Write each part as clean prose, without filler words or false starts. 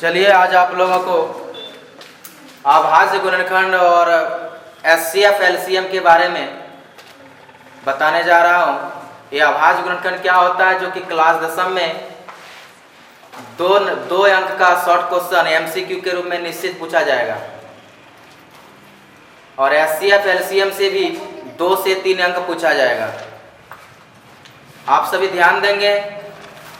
चलिए आज आप लोगों को अभाज्य गुणनखंड और एचसीएफ एलसीएम के बारे में बताने जा रहा हूँ। ये अभाज्य गुणनखंड क्या होता है, जो कि क्लास 10 में दो अंक का शॉर्ट क्वेश्चन एमसीक्यू के रूप में निश्चित पूछा जाएगा, और एचसीएफ एलसीएम से भी 2 से 3 अंक पूछा जाएगा। आप सभी ध्यान देंगे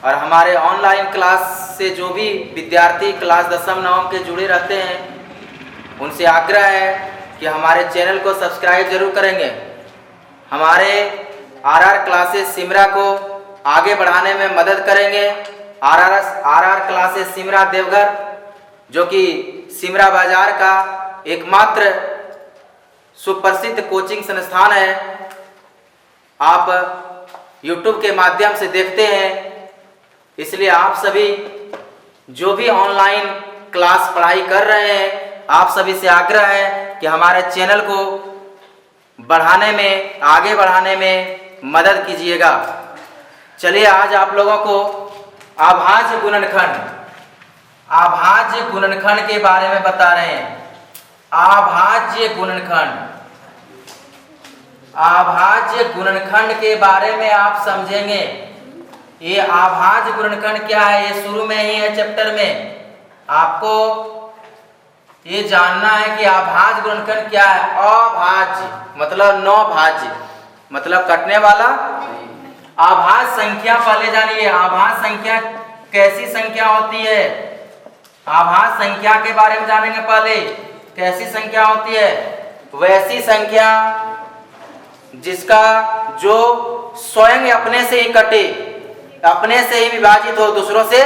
और हमारे ऑनलाइन क्लास से जो भी विद्यार्थी क्लास 10 9 के जुड़े रहते हैं, उनसे आग्रह है कि हमारे चैनल को सब्सक्राइब जरूर करेंगे। हमारे आरआर क्लासेस सिमरा को आगे बढ़ाने में मदद करेंगे। आरआर क्लासेस सिमरा देवघर, जो कि सिमरा बाजार का एकमात्र सुप्रसिद्ध कोचिंग संस्थान है, आप YouTube के माध्यम से देखते हैं। इसलिए आप सभी जो भी ऑनलाइन क्लास पढ़ाई कर रहे हैं, आप सभी से आग्रह है कि हमारे चैनल को बढ़ाने में, आगे बढ़ाने में मदद कीजिएगा। चलिए आज आप लोगों को अभाज्य गुणनखंड के बारे में बता रहे हैं। अभाज्य गुणनखंड के बारे में आप समझेंगे। ये अभाज्य गुणनखंड क्या है, ये शुरू में ही है चैप्टर में। आपको ये जानना है कि अभाज्य गुणनखंड क्या है। अभाज्य मतलब नौ भाज्य, मतलब कटने वाला। अभाज्य संख्या पहले जानिए, अभाज्य संख्या कैसी संख्या होती है। अभाज्य संख्या के बारे में जानेंगे पहले। कैसी संख्या होती है? वैसी संख्या जिसका जो स्वयं अपने से ही कटे, अपने से ही विभाजित हो, दूसरों से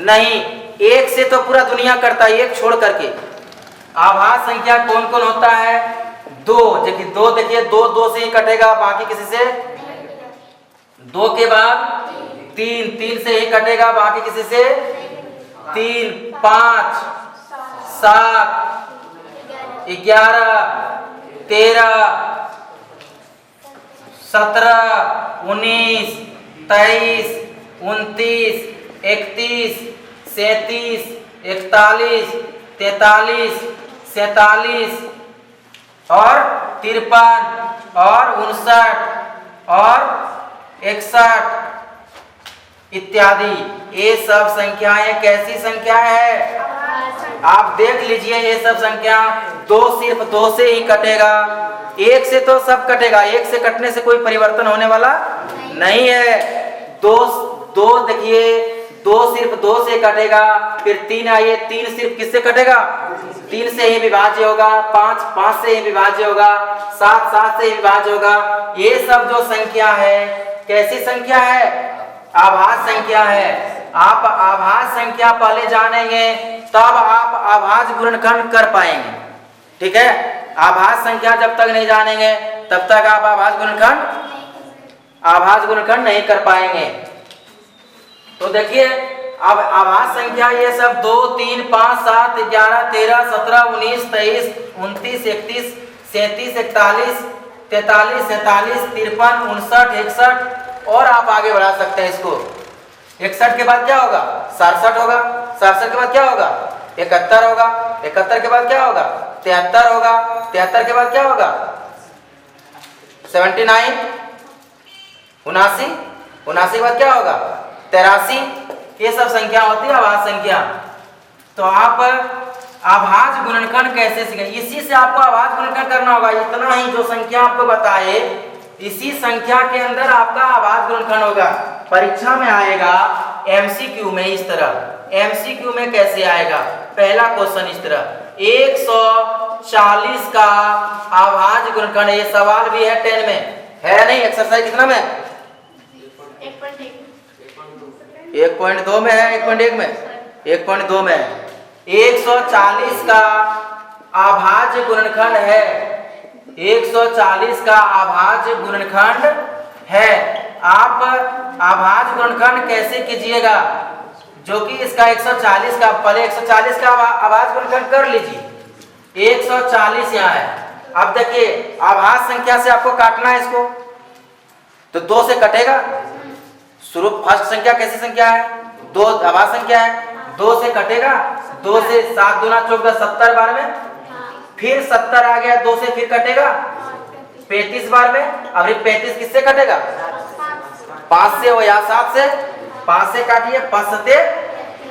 नहीं। एक से तो पूरा दुनिया करता है, एक छोड़ करके। अभाज्य संख्या कौन कौन होता है? 2, देखिए 2, देखिए 2 से ही कटेगा, बाकी किसी से। 2 के बाद 3 से ही कटेगा, बाकी किसी से। 3, 5, 7, 11, 13, 17, 19, 23, 29, 31, 37, 41, 43, 47 और 53 और 59 और 61 इत्यादि। ये सब संख्याएं कैसी संख्या है? आप देख लीजिए, ये सब संख्या सिर्फ 2 से ही कटेगा। 1 से तो सब कटेगा, 1 से कटने से कोई परिवर्तन होने वाला नहीं है। 2 देखिए, 2 सिर्फ 2 से कटेगा। फिर 3 आइए, 3 सिर्फ किससे कटेगा? 3 से ही विभाज्य होगा। 5 से ही विभाज्य होगा। 7 से ही विभाज्य होगा। ये सब जो संख्या है, कैसी संख्या है? अभाज्य संख्या है। आप अभाज्य संख्या पहले जानेंगे, तब आप अभाज्य गुणनखंड कर पाएंगे। ठीक है? अभाज्य संख्या जब तक नहीं जानेंगे, तब तक आप अभाज्य गुणनखंड नहीं कर पाएंगे। तो देखिए, अब अभाज्य संख्या ये सब 2, 3, 5, 7, 11, 13, 17, 19, 23, 29, 31, 37, 41, 43, 47, 53, 59, 61 और आप आगे बढ़ा सकते हैं इसको। 61 के बाद क्या होगा? 67 होगा। 67 के बाद क्या होगा? 71 होगा। 71 के बाद क्या होगा? 73 होगा। 73 के बाद क्या होगा? 79, 79, 79 के बाद क्या होगा? 83। ये सब संख्या होती है अभाज्य संख्या। तो आप अभाज्य गुणनखंड कैसे सीखेंगे? इसी से आपको अभाज्य गुणनखंड करना होगा। इतना ही जो संख्या आपको बताए, इसी संख्या के अंदर आपका अभाज्य गुणनखंड होगा। परीक्षा में आएगा एमसीक्यू में इस तरह। एमसीक्यू में कैसे आएगा? पहला क्वेश्चन इस तरह, 140 का अभाज्य गुणनखंड। ये सवाल भी है 10 में, है नहीं? एक्सरसाइज कितना में? 1.2 में है। 1.1 में, 1.2 में है। 140 का अभाज्य गुणनखंड है। 140 का अभाज्य गुणनखंड है। आप अभाज्य गुणनखंड कैसे कीजिएगा? जो कि इसका 140 का, पहले 140 का अभाज्य गुणनखंड कर लीजिए। 140 यहाँ है। अब देखिए, अभाज्य संख्या से आपको काटना है इसको, तो 2 से कटेगा। शुरू फर्स्ट संख्या कैसी संख्या है? 2 अभाज्य संख्या है। 2 से कटेगा, 2 से 7 दूना 14, 70 बार में, फिर 70 आ गया, 2 से फिर कटेगा 35 बार में। अब ये 35 किससे कटेगा? 5 से, हो या 7 से, 5 से काटिए, 5 सते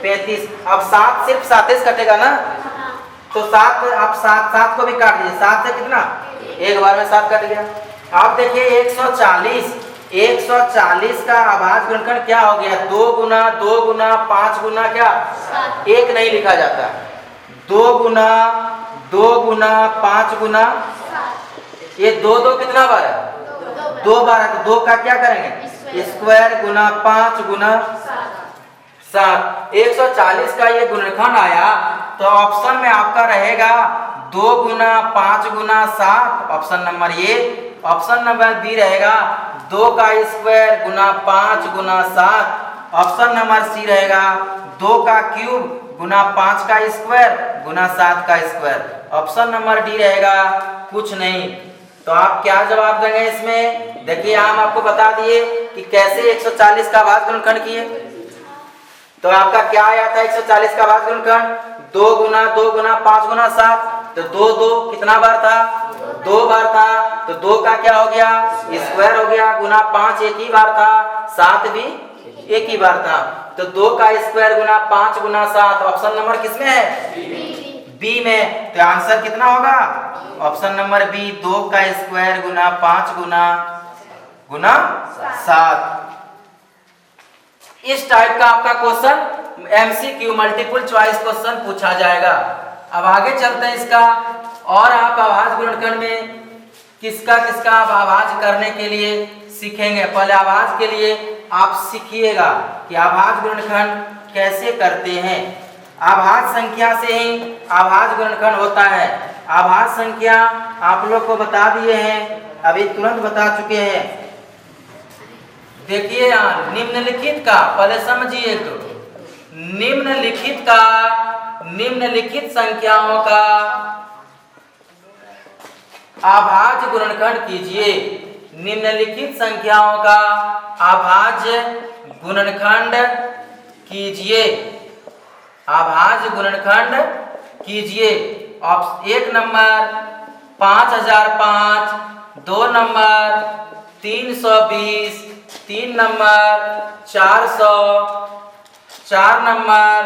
35। अब 7 सिर्फ 7 से कटेगा ना, तो 7, अब 7 को भी काट दीजिए, 7 से कितना, एक बार में 7 कट गया। अब देखिए 140 का अभाज्य गुणनखंड क्या हो गया? 2 गुना 2 गुना 5 गुना क्या, 1 नहीं लिखा जाता, 2 गुना 5 गुना, ये 2 कितना बार है? 2 बार है, तो 2 का क्या करेंगे? स्क्वायर गुना 5 गुना 7। 140 का ये गुणनखंड आया, तो ऑप्शन में आपका रहेगा 2 गुना 5 गुना 7, option number A. Option number B रहेगा 2 का स्क्वायर गुना 5 गुना 7। ऑप्शन नंबर सी रहेगा 2 का क्यूब गुना 5 का स्क्वायर गुना 7 का स्क्वायर। ऑप्शन नंबर डी रहेगा कुछ नहीं। तो आप क्या जवाब देंगे इसमें? देखिए हम आपको बता दिए कि कैसे 140 का अभाज्य गुणनखंड किए। तो आपका क्या आया था 140 का अभाज्य गुणनखंड? 2 गुना 5 गुना 7, तो 2 कितना बार था? 2 बार था, तो 2 का क्या हो गया? स्क्वायर हो गया, गुना 5 एक ही बार था, 7 भी एक ही बार था, तो 2 का स्क्वायर गुना 5 गुना 7। ऑप्शन नंबर किसमें है? बी में। तो आंसर कितना होगा? ऑप्शन नंबर बी, 2 का स्क्वायर गुना 5 गुना 7। इस टाइप का आपका question MCQ multiple choice question पूछा जाएगा। अब आगे चलते हैं इसका, और आप अभाज्य गुणनखंड में किसका आप अभाज्य करने के लिए सीखेंगे। पहले अभाज्य के लिए आप सीखिएगा कि अभाज्य गुणनखंड कैसे करते हैं। अभाज्य संख्या से ही अभाज्य गुणनखंड होता है। अभाज्य संख्या आप लोग को बता दिए हैं, अभी तुरंत बता चुके हैं। देखिए यहाँ निम्नलिखित का, पहले समझिए, तो निम्नलिखित संख्याओं का अभाज्य गुणनखंड कीजिए। निम्नलिखित संख्याओं का अभाज्य गुणनखंड कीजिए। अभाज्य गुणनखंड कीजिए। 1 number 5005, 2 number 320, 3 number 400, 4 number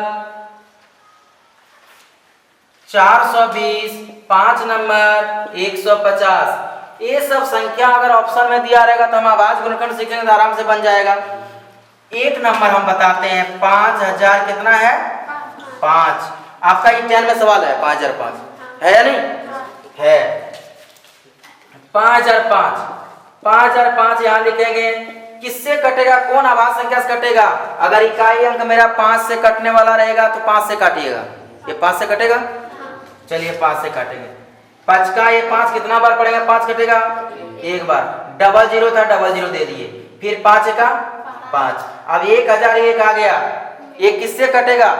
420, 5 number 150। ये सब संख्या अगर ऑप्शन में दिया रहेगा तो हम अभाज्य गुणनखंड सीखेंगे तो आराम से बन जाएगा। 1 नंबर हम बताते हैं 5000 कितना है? 5। आपका ये 10 में सवाल है 5005 है या नहीं है? 5005 यहाँ लिखेंगे। किससे कटेगा? कौन अभाज्य संख्या से कटेगा? अगर इकाई अंक मेरा 5 से कटने वाला रहेगा तो 5 से काटिएगा। ये 5 से कटेगा, चलिए 5 से काटेंगे। 5 का ये 5 कितना बार पड़ेगा? 5 कटेगा एक बार। 00 था, 00 दे दिए, फिर 5 का 5। अब 1001 आ गया, ये किससे कटेगा?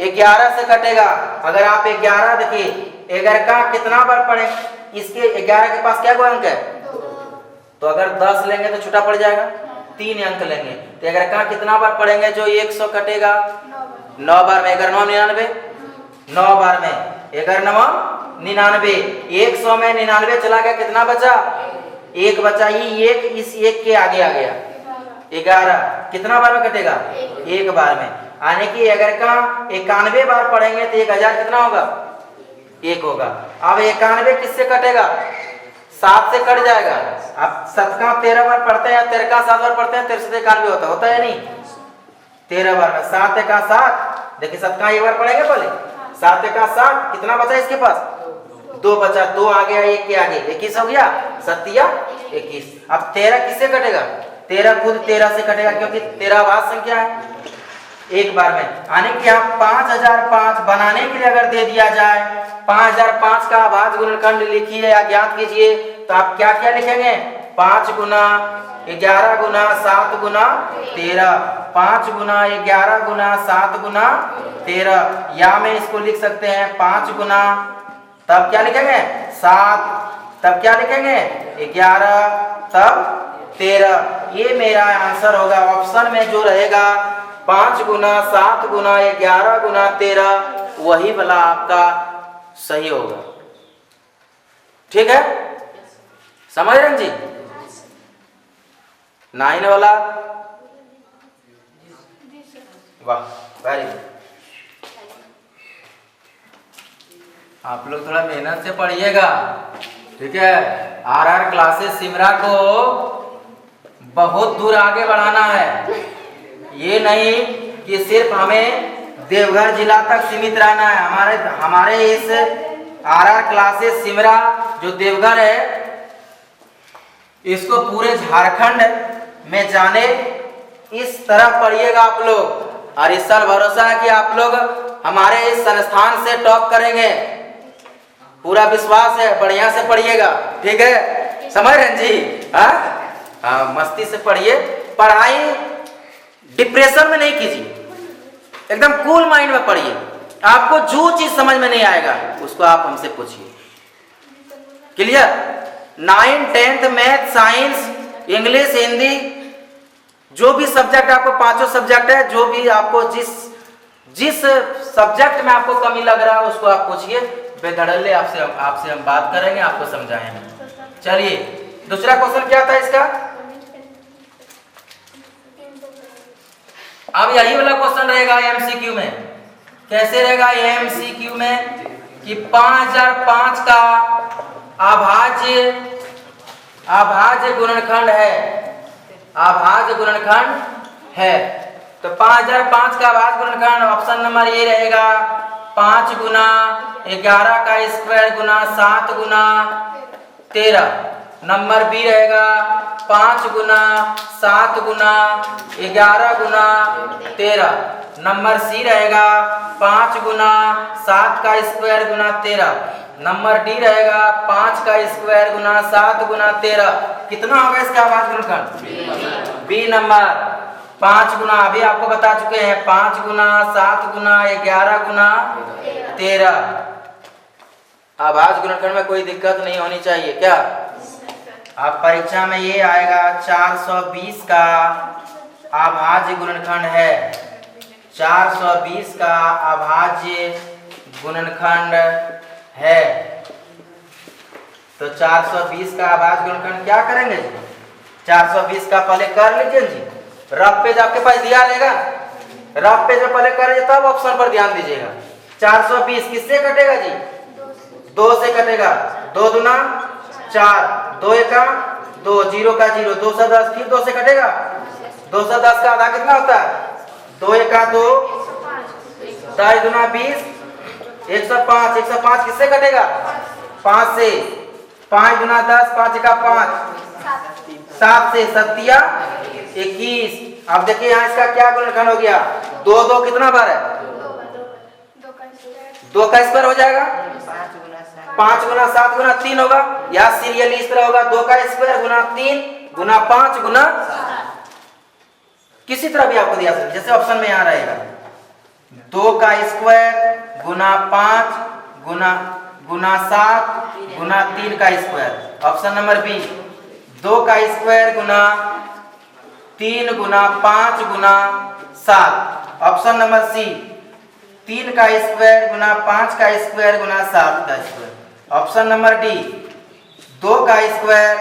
11 से कटेगा। अगर आप 11 देखिए 11 का कितना बार पढ़े? इसके 11 के पास क्या कोई अंक है? तो अगर 10 लेंगे तो छूटा पड़ जाएगा, 3 अंक लेंगे। तो 11 का कितना बार पढ़ेंगे जो 100 कटेगा? 9 बार में। 11 9 99, 9 बार में 11 9 99। 100 में 99 चला गया, कितना बचा? 1 बचा। ये 1 इस 1 के आगे आ गया। 11 कितना बार में कटेगा? 1 बार में। यानी कि अगर का 91 बार पढ़ेंगे तो 1000 कितना होगा? 1 होगा। अब 91 किससे कटेगा? 7 से कट जाएगा। अब 7 का 13 बार पढ़ते हैं, 13 का 7 बार पढ़ते हैं, 13 से 91 होता है नहीं? 13 बार में 7 का 7, देखिए 7 का 1 बार पढ़ेंगे पहले। 7 का 7 कितना बचा इसके पास? 2 बचा। 2 आ गया 1 के आगे, 21 हो गया। 7 या 21। अब 13 किससे कटेगा? 13 खुद 13 से कटेगा, क्योंकि 13 अभाज्य संख्या है। 1 बार में। यानी कि आप 5005 बनाने के लिए अगर दे दिया जाए 5005 का अभाज्य गुणनखंड लिखिए या ज्ञात कीजिए, तो आप क्या क्या लिखेंगे? 5 गुना 11 गुना 7 गुना 13, 5 गुना 11 गुना 7 गुना 13, या में इसको लिख सकते हैं 5 गुना, तब क्या लिखेंगे? 7, तब क्या लिखेंगे? 11, तब 13। ये मेरा आंसर होगा। ऑप्शन में जो रहेगा 5 गुना 7 गुना 11 गुना 13, वही वाला आपका सही होगा। ठीक है, समझ रहे हैं जी? 9 वाला, वाह वेरी गुड। आप लोग थोड़ा मेहनत से पढ़िएगा, ठीक है। आरआर क्लासेस सिमरा को बहुत दूर आगे बढ़ाना है। ये नहीं कि सिर्फ हमें देवघर जिला तक सीमित रहना है। हमारे इस आरआर क्लासेस सिमरा जो देवघर है, इसको पूरे झारखंड में जाने इस तरह पढ़िएगा आप लोग। और इस साल भरोसा है कि आप लोग हमारे इस संस्थान से टॉप करेंगे, पूरा विश्वास है। बढ़िया से पढ़िएगा, ठीक है, समझ रहे हैं जी? हाँ, मस्ती से पढ़िए। पढ़ाई डिप्रेशन में नहीं कीजिए, एकदम कूल माइंड में पढ़िए। आपको जो चीज समझ में नहीं आएगा उसको आप हमसे पूछिए। Clear? 9, 10th math, science, English, Hindi, जो भी सब्जेक्ट आपको, 5 सब्जेक्ट है, जो भी आपको जिस सब्जेक्ट में आपको कमी लग रहा है उसको आप पूछिए। बेधड़ल्ले आपसे हम बात करेंगे, आपको समझाएंगे। चलिए, दूसरा क्वेश्चन क्या था इसका? अब यही वाला क्वेश्चन रहेगा एमसीक्यू में। कैसे रहेगा एमसीक्यू में? कि 5005 का अभाज्य गुणनखंड है, अभाज्य गुणनखंड है। तो 5005 का अभाज्य गुणनखंड ऑप्शन नंबर ए रहेगा 5 गुना 11 का स्क्वायर गुना 7 गुना 13। नंबर बी रहेगा 5 गुना 7 गुना 11 गुना 13। नंबर सी रहेगा 5 गुना 7 का स्क्वायर गुना 13। नंबर डी रहेगा 5 का स्क्वायर गुना 7 गुना 13। कितना होगा इसका अभाज्य गुणनखंड? बी नंबर 5 गुना, अभी आपको बता चुके हैं, 5 गुना 7 गुना 11 गुना 13। अभाज्य गुणनखंड में कोई दिक्कत नहीं होनी चाहिए क्या? अब परीक्षा में ये आएगा 420 का अभाज्य गुणनखंड है, 420 का अभाज्य गुणनखंड है। तो 420 का अभाज्य गुणनखंड क्या करेंगे जी? 420 का पहले कर लीजिए जी, रफ पेज आपके पास दिया रहेगा, रफ पेज में पहले कर लीजिए, तब ऑप्शन पर ध्यान दीजिएगा। 420 किससे कटेगा जी? 2 से कटेगा। 2 दूना 4, 2 एका 2, 0 का 0, 210, फिर 2 से कटेगा। 210 का आधा कितना होता है? 2 एका 2, 2 दूना 20, 105। 105 किससे कटेगा? 5 से। 5 दूना 10, 5 एका 5, 7 से। 7 21। अब देखिए यहाँ इसका क्या गुणनखंड हो गया? 2 2 कितना बार है? 2 का स्क्वायर हो जाएगा। 5 गुना 7 गुना 3 होगा। या सीरियली इस तरह होगा, 2 का स्क्वायर गुना 3 गुना 5 गुना, किसी तरह भी आपको दिया सकते, जैसे ऑप्शन में यहाँ रहेगा 2 का स्क्वायर गुना 5 गुना 7 गुना 3 का स्क्वायर। ऑप्शन नंबर बी 2 का स्क्वायर गुना 3 गुना 5 गुना 7। ऑप्शन नंबर सी 3 का स्क्वायर गुना 5 का स्क्वायर गुना 7 का स्क्वायर। ऑप्शन नंबर डी 2 का स्क्वायर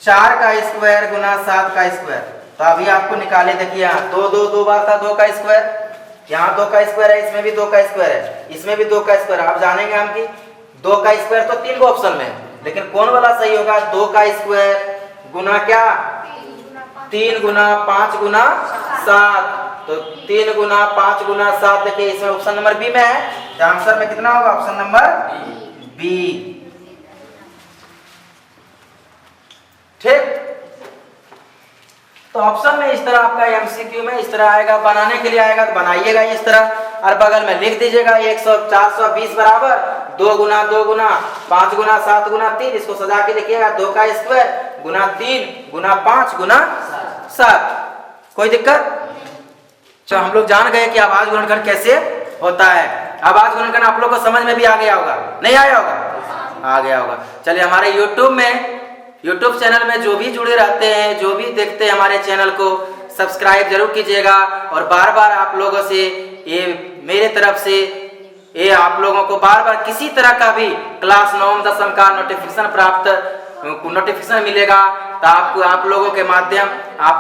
4 का स्क्वायर गुना 7 का स्क्वायर। तो अभी आपको निकाले, देखिए यहाँ 2 2 2 बार था 2 का स्क्वायर, यहाँ 2 का स्क्वायर है, इसमें भी 2 का स्क्वायर है, इसमें भी 2 का स्क्वायर। आप जानेंगे हम कि 2 का स्क्वायर तो 3 ऑप्शन में है, लेकिन कौन वाला सही होगा? 2 का स्क्वायर गुना क्या? 3 गुना 5 गुना 7। तो 3 गुना 5 गुना 7, देखिए इसमें ऑप्शन नंबर बी में है, तो आंसर में कितना होगा? Option number B. ठीक, तो ऑप्शन में इस तरह आपका एमसीक्यू में इस तरह आएगा, बनाने के लिए आएगा तो बनाइएगा इस तरह, और बगल में लिख दीजिएगा 420 बराबर 2 गुना 5 गुना 7 गुना 3। इसको सजा के लिखिएगा 2 का स्क्वायर गुना 3 गुना 5 गुना 7। कोई दिक्कत? तो हम लोग जान गए कि अभाज्य गुणनखंड कैसे होता है। अभाज्य गुणनखंड आप लोग को समझ में भी आ गया होगा, नहीं आया होगा? आ गया होगा। चलिए, हमारे यूट्यूब चैनल में जो भी जुड़े रहते हैं, जो भी देखते हैं हमारे चैनल को, सब्सक्राइब जरूर कीजिएगा। और बार बार आप लोगों से ये मेरे तरफ से ये आप लोगों को बार बार किसी तरह का भी क्लास 9 10 का नोटिफिकेशन मिलेगा तो आप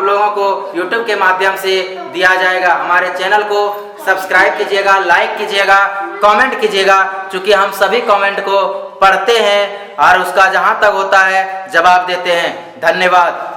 लोगों को YouTube के माध्यम से दिया जाएगा। हमारे चैनल को सब्सक्राइब कीजिएगा, लाइक कीजिएगा, कमेंट कीजिएगा, क्योंकि हम सभी कमेंट को पढ़ते हैं और उसका जहां तक होता है जवाब देते हैं। धन्यवाद।